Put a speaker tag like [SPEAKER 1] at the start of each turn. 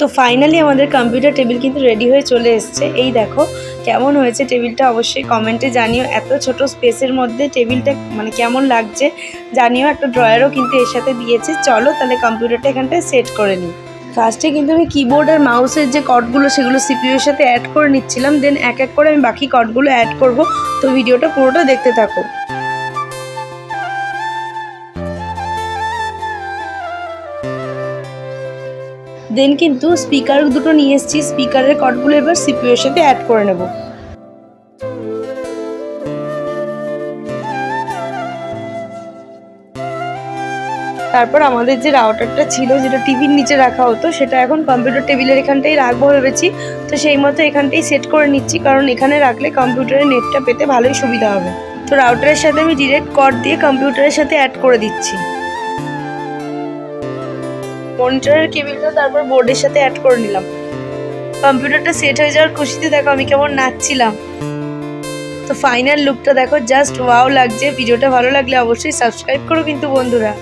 [SPEAKER 1] তো ফাইনালি আমাদের computer table কিন্তু রেডি হয়ে চলে এসছে। এই দেখো কেমন হয়েছে টেবিলটা, অবশ্যই কমেন্টে জানিও। এত ছোট স্পেসের মধ্যে টেবিলটা মানে কেমন লাগছে জানিও। একটা ড্রয়ারও কিন্তু এর সাথে দিয়েছে। চলো তাহলে কম্পিউটারটা এখানটায় সেট করে নিই। ফার্স্টে কিন্তু আমি কিবোর্ড আর মাউসের যে কর্ডগুলো সেগুলো সিপিইউ এর সাথে অ্যাড করে নিচ্ছিলাম, দেন এক এক করে আমি বাকি কর্ডগুলো অ্যাড করব। তো ভিডিওটা পুরোটা দেখতে থাকো। দেন কিন্তু স্পিকার দুটো নিয়ে এসেছি, স্পিকারের কর্ডগুলো এবার সিপিইউ এর সাথে অ্যাড করে নেব। তারপর আমাদের যে রাউটারটা ছিল, যেটা টিভির নিচে রাখা হতো, সেটা এখন কম্পিউটার টেবিলের এখানটাই রাখবো ভেবেছি। তো সেই মতো এখানটাই সেট করে নিচ্ছি, কারণ এখানে রাখলে কম্পিউটারের নেটটা পেতে ভালোই সুবিধা হবে। তো রাউটারের সাথে আমি ডিরেক্ট কর্ড দিয়ে কম্পিউটারের সাথে অ্যাড করে দিচ্ছি। মনিটরের কেবিলটা তারপর বোর্ডের সাথে অ্যাড করে নিলাম। কম্পিউটারটা সেট হয়ে যাওয়ার খুশিতে দেখো আমি কেমন নাচছিলাম। তো ফাইনাল লুকটা দেখো, জাস্ট ওয়াও লাগছে। ভিডিওটা ভালো লাগলে অবশ্যই সাবস্ক্রাইব করো কিন্তু বন্ধুরা।